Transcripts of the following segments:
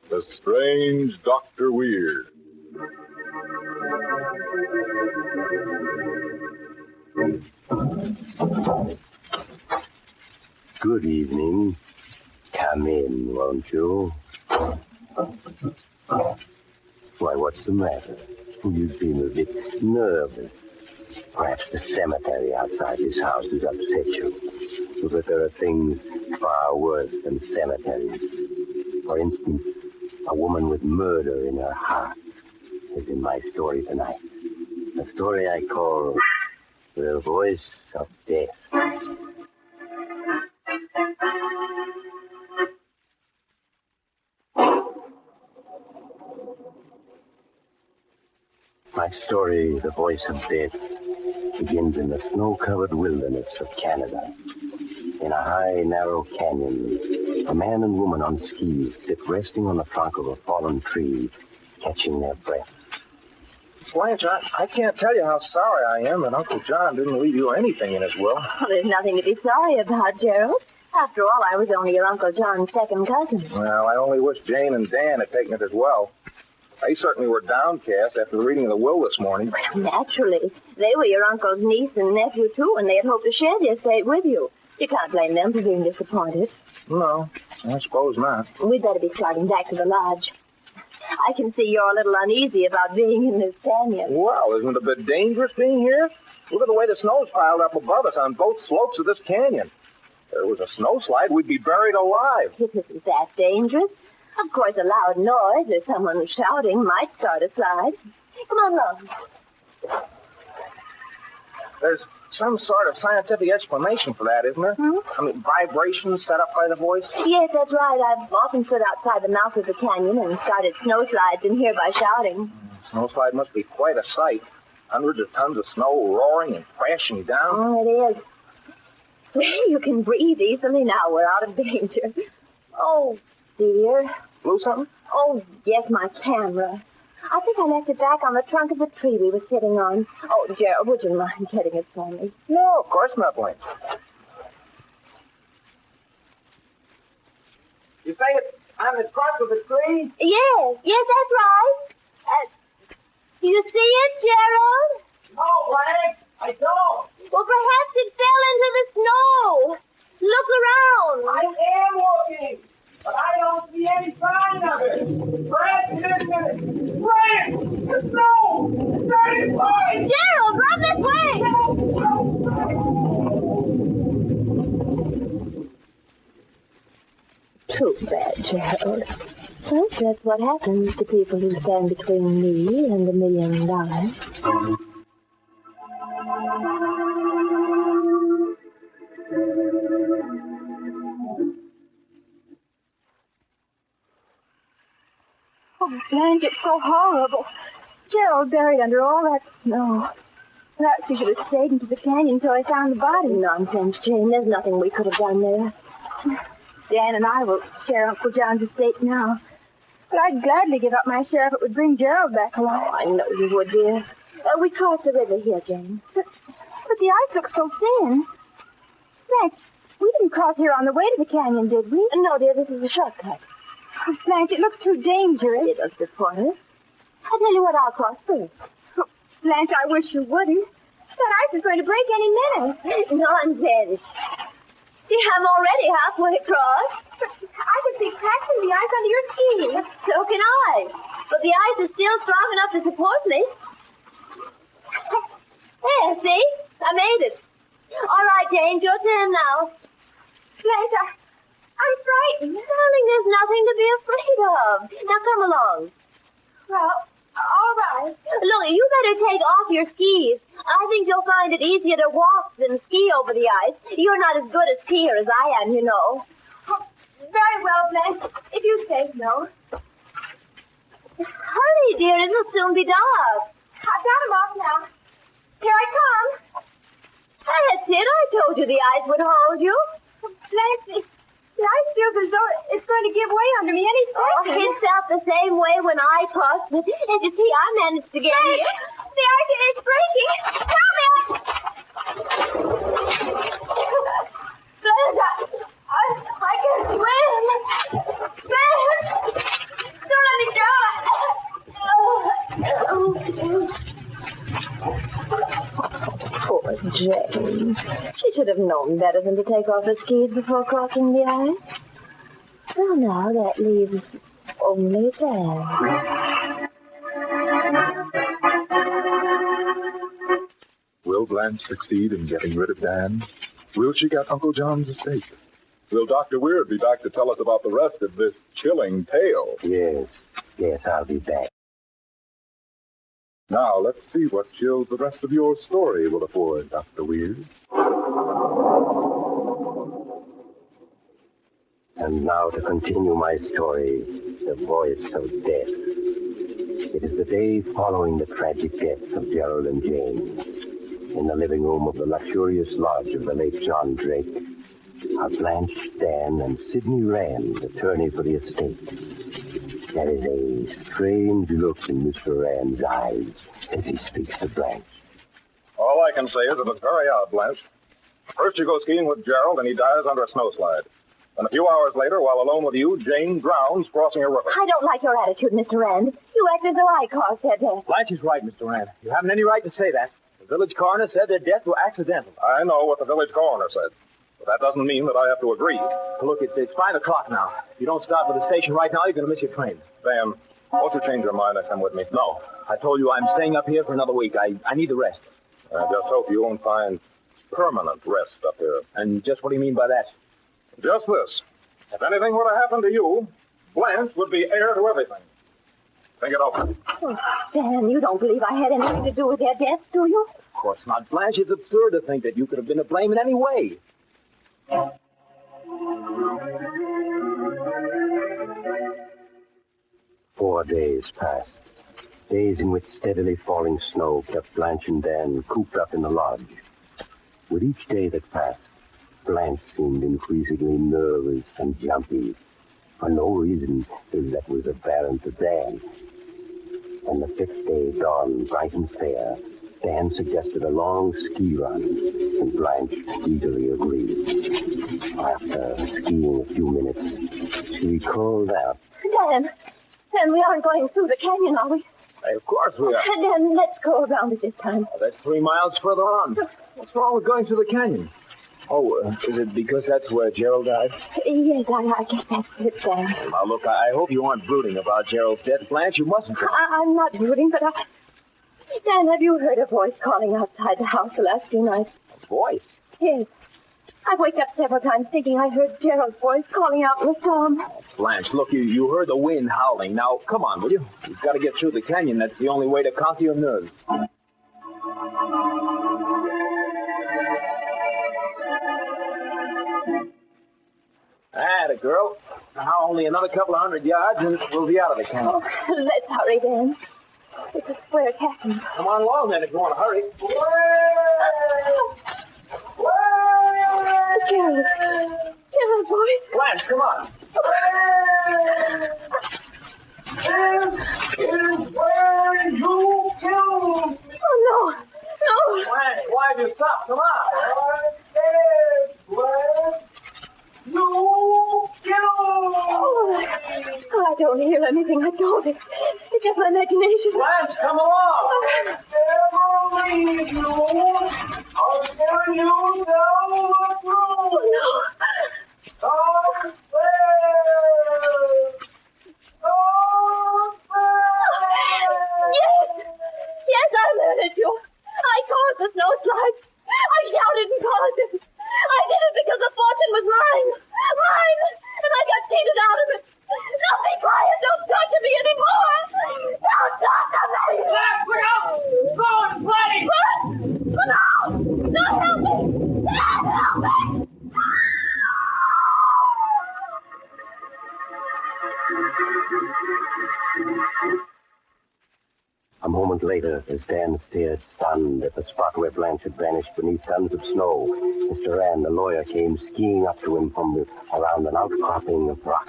The Strange Dr. Weird. Good evening. Come in, won't you? Why, what's the matter? You seem a bit nervous. Perhaps the cemetery outside this house has upset you. But there are things far worse than cemeteries. For instance, a woman with murder in her heart is in my story tonight. A story I call The Voice of Death. My story, The Voice of Death, begins in the snow-covered wilderness of Canada. In a high, narrow canyon, a man and woman on skis sit resting on the trunk of a fallen tree, catching their breath. Blanche, I can't tell you how sorry I am that Uncle John didn't leave you anything in his will. Oh, there's nothing to be sorry about, Gerald. After all, I was only your Uncle John's second cousin. Well, I only wish Jane and Dan had taken it as well. They certainly were downcast after the reading of the will this morning. Well, naturally. They were your uncle's niece and nephew, too, and they had hoped to share the estate with you. You can't blame them for being disappointed. No, I suppose not. We'd better be starting back to the lodge. I can see you're a little uneasy about being in this canyon. Well, isn't it a bit dangerous being here? Look at the way the snow's piled up above us on both slopes of this canyon. If there was a snowslide, we'd be buried alive. It isn't that dangerous. Of course, a loud noise or someone shouting might start a slide. Come on along. There's some sort of scientific explanation for that, isn't there? I mean, vibrations set up by the voice? Yes, that's right. I've often stood outside the mouth of the canyon and started snowslides in here by shouting. Snowslide must be quite a sight. Hundreds of tons of snow roaring and crashing down. Oh, it is. Well, you can breathe easily now. We're out of danger. Oh, dear. Blew something? Oh, yes, my camera. I think I left it back on the trunk of the tree we were sitting on. Oh, Gerald, would you mind getting it for me? No, of course not, Blanche. You say it's on the trunk of the tree? Yes, that's right. You see it, Gerald? No, Blanche, I don't. Well, perhaps it fell into the snow. Look around. I am looking, but I don't see any sign of it. Blanche, just a minute. Blanche, the snow! It's starting to slide! Gerald, run this way! Too bad, Gerald. Well, that's what happens to people who stand between me and $1 million. Oh, Blanche, it's so horrible. Gerald buried under all that snow. Perhaps we should have stayed into the canyon until I found the body. Nonsense, Jane. There's nothing we could have done there. Dan and I will share Uncle John's estate now. But I'd gladly give up my share if it would bring Gerald back alive. Oh, I know you would, dear. We crossed the river here, Jane. But the ice looks so thin. Blanche, we didn't cross here on the way to the canyon, did we? No, dear, this is a shortcut. Oh, Blanche, it looks too dangerous. It does before us. I'll tell you what, I'll cross first. Oh, Blanche, I wish you wouldn't. That ice is going to break any minute. Nonsense. See, I'm already halfway across. But I can see cracks in the ice under your skis. So can I. But the ice is still strong enough to support me. There, see? I made it. All right, Jane, your turn now. Blanche, I'm frightened. Darling, there's nothing to be afraid of. Now come along. Well, all right. Look, you better take off your skis. I think you'll find it easier to walk than ski over the ice. You're not as good a skier as I am, you know. Oh, very well, Blanche, if you say so. Hurry, dear, it'll soon be dark. I've got him off now. Here I come. That's it. I told you the ice would hold you. Blanche, the ice feels as though it's going to give way under me any second. Oh, it felt the same way when I crossed it. As you see, I managed to get here. The ice is breaking. Help me! Blanche, I can't swim. Jane. She should have known better than to take off her skis before crossing the ice. Well, now that leaves only Dan. Will Blanche succeed in getting rid of Dan? Will she get Uncle John's estate? Will Dr. Weird be back to tell us about the rest of this chilling tale? Yes, I'll be back. Now, let's see what chills the rest of your story will afford, Dr. Weird. And now to continue my story, The Voice of Death. It is the day following the tragic deaths of Gerald and Jane. In the living room of the luxurious lodge of the late John Drake are Blanche, Dan, and Sidney Rand, attorney for the estate. There is a strange look in Mr. Rand's eyes as he speaks to Blanche. All I can say is that it's very odd, Blanche. First you go skiing with Gerald and he dies under a snowslide. And a few hours later, while alone with you, Jane drowns crossing a river. I don't like your attitude, Mr. Rand. You act as though I caused their death. Blanche is right, Mr. Rand. You haven't any right to say that. The village coroner said their deaths were accidental. I know what the village coroner said. But that doesn't mean that I have to agree. Look, it's 5 o'clock now. If you don't start for the station right now, you're going to miss your train. Dan, won't you change your mind and come with me? No. I told you I'm staying up here for another week. I need the rest. I just hope you won't find permanent rest up here. And just what do you mean by that? Just this. If anything were to happen to you, Blanche would be heir to everything. Think it over. Oh, Dan, you don't believe I had anything to do with their deaths, do you? Of course not, Blanche. It's absurd to think that you could have been to blame in any way. 4 days passed. Days in which steadily falling snow kept Blanche and Dan cooped up in the lodge. With each day that passed, Blanche seemed increasingly nervous and jumpy, for no reason that was apparent to Dan. When the 5th day dawned bright and fair, Dan suggested a long ski run, and Blanche eagerly agreed. After skiing a few minutes, she called out, Dan, we aren't going through the canyon, are we? Hey, of course we are. Dan, let's go around it this time. Oh, that's 3 miles further on. What's wrong with going through the canyon? Oh, is it because that's where Gerald died? Yes, I guess that's it, Dan. Now, look, I hope you aren't brooding about Gerald's death, Blanche. You mustn't. I'm not brooding, but Dan, have you heard a voice calling outside the house the last few nights? A voice? Yes. I've waked up several times thinking I heard Gerald's voice calling out in the storm. Blanche, look, you heard the wind howling. Now, come on, will you? You've got to get through the canyon. That's the only way to conquer your nerves. Atta girl. Now only another couple of 100 yards and we'll be out of the canyon. Oh, let's hurry, Dan. This is where it happened. Come on along then if you want to hurry. Gerald's voice. Blanche, come on. This is where you killed me. Oh, no. Blanche, why'd you stop? Come on. I said, Blanche, you killed me. Oh, I don't hear anything. I don't. It's just my imagination. Blanche, come along. I'll never leave you until you tell the truth. Oh, no. Don't say. Yes, I murdered you. I caused the snowslide. I shouted and caused it. I did it because the fortune was mine. Mine! And I got cheated out of it. Now be quiet. Don't talk to me anymore. Don't talk to me. Look out! Go and play! What? No! No, help me! Help me! A moment later, as Dan stared stunned at the spot where Blanche had vanished beneath tons of snow, Mr. Rand, the lawyer, came skiing up to him from around an outcropping of rock.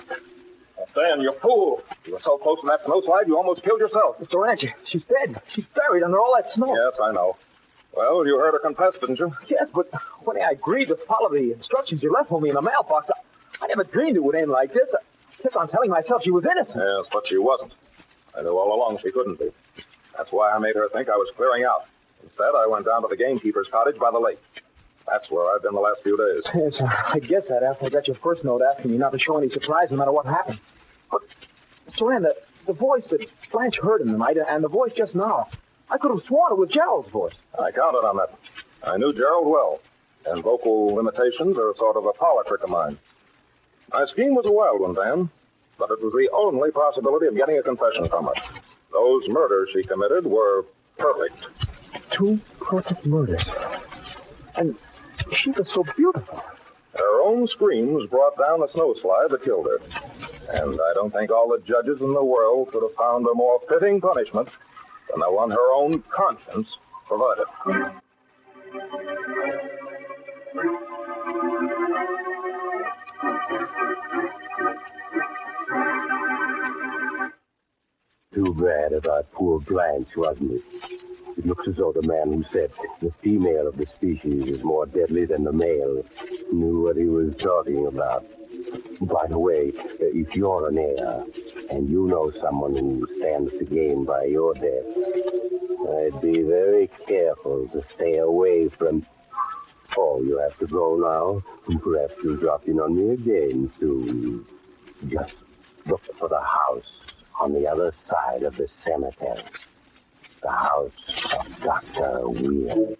Dan, you fool. You were so close to that snowslide, you almost killed yourself. Mr. Ranch, she's dead. She's buried under all that snow. Yes, I know. Well, you heard her confess, didn't you? Yes, but when I agreed to follow the instructions you left for me in the mailbox, I never dreamed it would end like this. I kept on telling myself she was innocent. Yes, but she wasn't. I knew all along she couldn't be. That's why I made her think I was clearing out. Instead, I went down to the gamekeeper's cottage by the lake. That's where I've been the last few days. Yes, I guess that after I got your first note asking me not to show any surprise no matter what happened. But, Mr. Rand, the voice that Blanche heard in the night and the voice just now, I could have sworn it was Gerald's voice. I counted on that. I knew Gerald well, and vocal limitations are a sort of a power trick of mine. My scheme was a wild one, Van, but it was the only possibility of getting a confession from her. Those murders she committed were perfect. 2 perfect murders. And she was so beautiful. Her own screams brought down a snowslide that killed her. And I don't think all the judges in the world could have found a more fitting punishment than the one her own conscience provided. Too bad about poor Blanche, wasn't it? It looks as though the man who said the female of the species is more deadly than the male knew what he was talking about. By the way, if you're an heir and you know someone who stands to gain by your death, I'd be very careful to stay away from... Oh, you have to go now. Perhaps you'll drop in on me again soon. Just look for the house on the other side of the cemetery. The house of Dr. Weir.